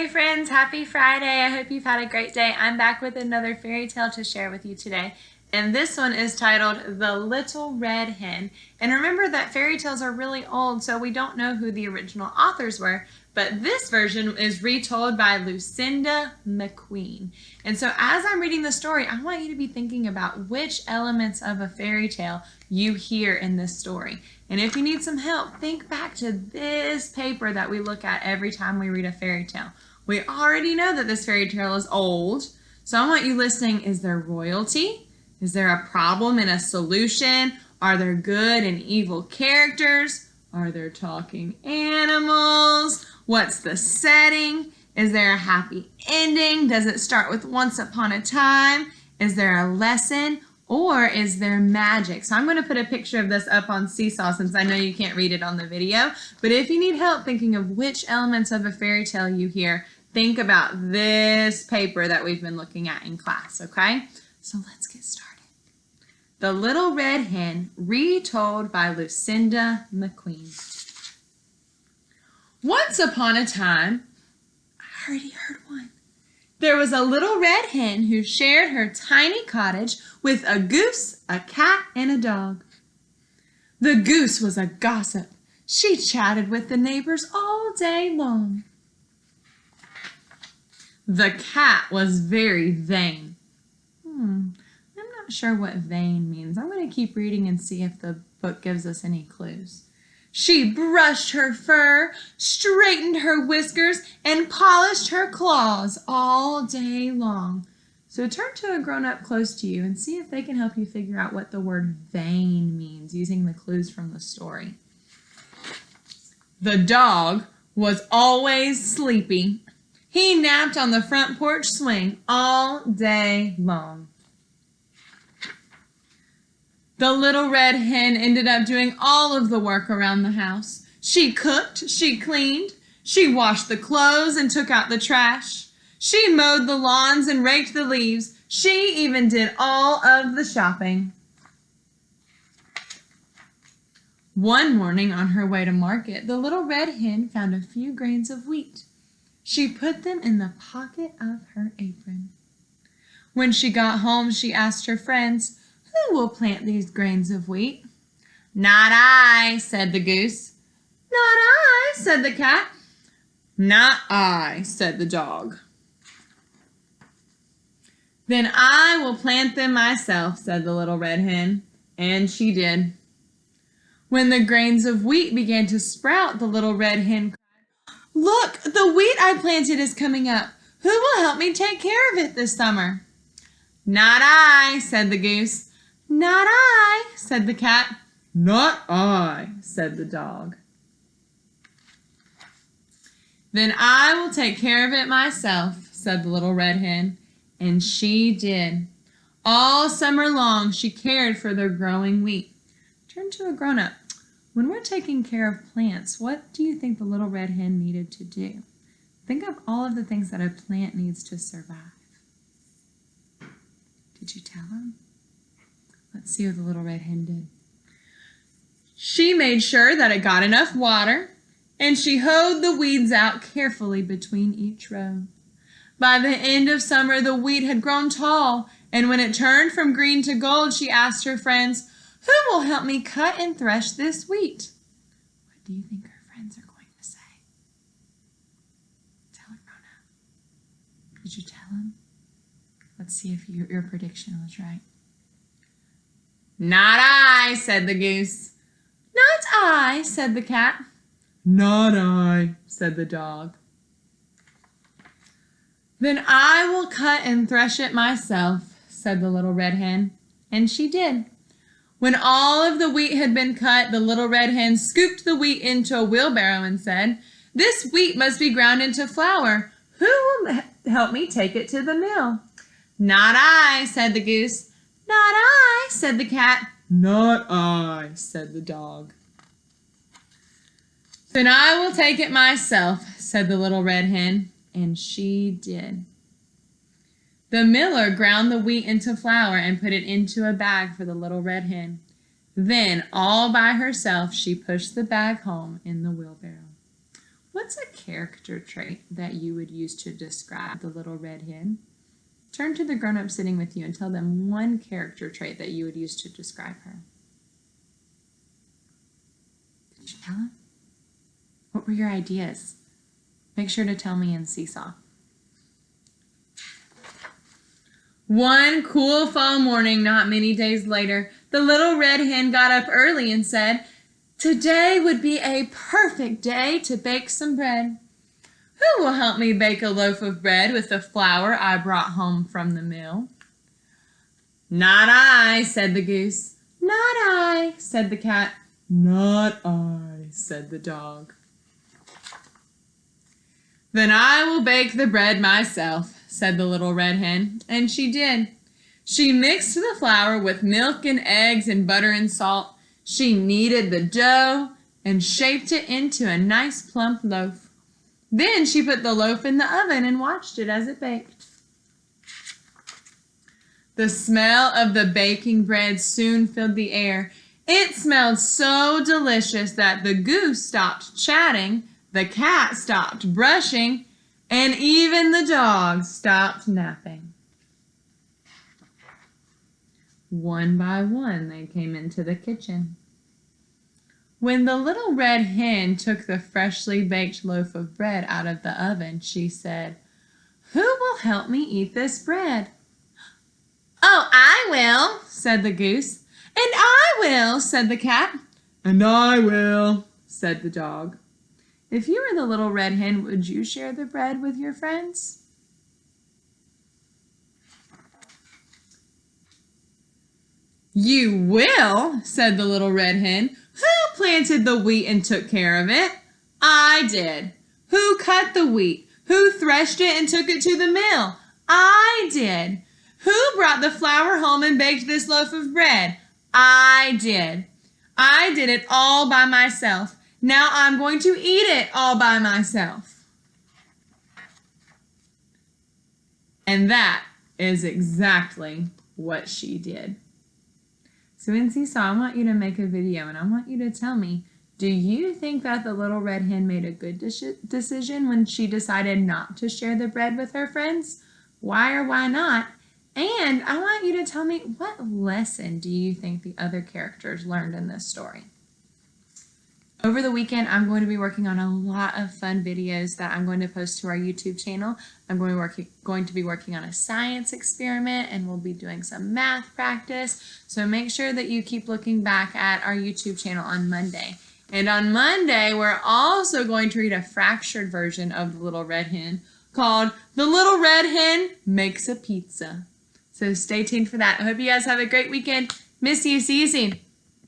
Hey friends, happy Friday. I hope you've had a great day. I'm back with another fairy tale to share with you today. And this one is titled The Little Red Hen. And remember that fairy tales are really old, so we don't know who the original authors were. But this version is retold by Lucinda McQueen. And so as I'm reading the story, I want you to be thinking about which elements of a fairy tale you hear in this story. And if you need some help, think back to this paper that we look at every time we read a fairy tale. We already know that this fairy tale is old, so I want you listening. Is there royalty? Is there a problem and a solution? Are there good and evil characters? Are there talking animals? What's the setting? Is there a happy ending? Does it start with once upon a time? Is there a lesson? Or is there magic? So I'm going to put a picture of this up on Seesaw since I know you can't read it on the video. But if you need help thinking of which elements of a fairy tale you hear, think about this paper that we've been looking at in class, okay? So let's get started. The Little Red Hen, retold by Lucinda McQueen. Once upon a time, I already heard one. There was a little red hen who shared her tiny cottage with a goose, a cat, and a dog. The goose was a gossip. She chatted with the neighbors all day long. The cat was very vain. I'm not sure what vain means. I'm going to keep reading and see if the book gives us any clues. She brushed her fur, straightened her whiskers, and polished her claws all day long. So turn to a grown-up close to you and see if they can help you figure out what the word vain means using the clues from the story. The dog was always sleepy. He napped on the front porch swing all day long. The little red hen ended up doing all of the work around the house. She cooked, she cleaned, she washed the clothes and took out the trash. She mowed the lawns and raked the leaves. She even did all of the shopping. One morning on her way to market, the little red hen found a few grains of wheat. She put them in the pocket of her apron. When she got home, she asked her friends, "Who will plant these grains of wheat?" "Not I," said the goose. "Not I," said the cat. "Not I," said the dog. "Then I will plant them myself," said the little red hen. And she did. When the grains of wheat began to sprout, the little red hen cried, "Look, the wheat I planted is coming up. Who will help me take care of it this summer?" "Not I," said the goose. "Not I," said the cat. "Not I," said the dog. "Then I will take care of it myself," said the little red hen. And she did. All summer long, she cared for their growing wheat. Turn to a grown-up. When we're taking care of plants, what do you think the little red hen needed to do? Think of all of the things that a plant needs to survive. Did you tell him? Let's see what the little red hen did. She made sure that it got enough water, and she hoed the weeds out carefully between each row. By the end of summer, the wheat had grown tall, and when it turned from green to gold, she asked her friends, "Who will help me cut and thresh this wheat?" What do you think her friends are going to say? Tell a grown-up. Did you tell him? Let's see if your prediction was right. "Not I," said the goose. "Not I," said the cat. "Not I," said the dog. "Then I will cut and thresh it myself," said the little red hen. And she did. When all of the wheat had been cut, the little red hen scooped the wheat into a wheelbarrow and said, "This wheat must be ground into flour. Who will help me take it to the mill?" "Not I," said the goose. "Not I," said the cat. "Not I," said the dog. "Then I will take it myself," said the little red hen. And she did. The miller ground the wheat into flour and put it into a bag for the little red hen. Then, all by herself, she pushed the bag home in the wheelbarrow. What's a character trait that you would use to describe the little red hen? Turn to the grown-up sitting with you and tell them one character trait that you would use to describe her. Did you tell them? What were your ideas? Make sure to tell me in Seesaw. One cool fall morning, not many days later, the little red hen got up early and said, "Today would be a perfect day to bake some bread. Who will help me bake a loaf of bread with the flour I brought home from the mill?" "Not I," said the goose. "Not I," said the cat. "Not I," said the dog. "Then I will bake the bread myself," said the little red hen, and she did. She mixed the flour with milk and eggs and butter and salt. She kneaded the dough and shaped it into a nice plump loaf. Then she put the loaf in the oven and watched it as it baked. The smell of the baking bread soon filled the air. It smelled so delicious that the goose stopped chatting, the cat stopped brushing, and even the dog stopped napping. One by one, they came into the kitchen. When the little red hen took the freshly baked loaf of bread out of the oven, she said, "Who will help me eat this bread?" "Oh, I will," said the goose. "And I will," said the cat. "And I will," said the dog. If you were the little red hen, would you share the bread with your friends? "You will," said the little red hen. "Who planted the wheat and took care of it?" "I did." "Who cut the wheat? Who threshed it and took it to the mill?" "I did." "Who brought the flour home and baked this loaf of bread?" "I did." "I did it all by myself. Now I'm going to eat it all by myself." And that is exactly what she did. So in Seesaw, I want you to make a video and I want you to tell me, do you think that the little red hen made a good decision when she decided not to share the bread with her friends? Why or why not? And I want you to tell me, what lesson do you think the other characters learned in this story? Over the weekend, I'm going to be working on a lot of fun videos that I'm going to post to our YouTube channel. I'm going to be working on a science experiment, and we'll be doing some math practice. So make sure that you keep looking back at our YouTube channel on Monday. And on Monday, we're also going to read a fractured version of The Little Red Hen called The Little Red Hen Makes a Pizza. So stay tuned for that. I hope you guys have a great weekend. Miss you. See you soon.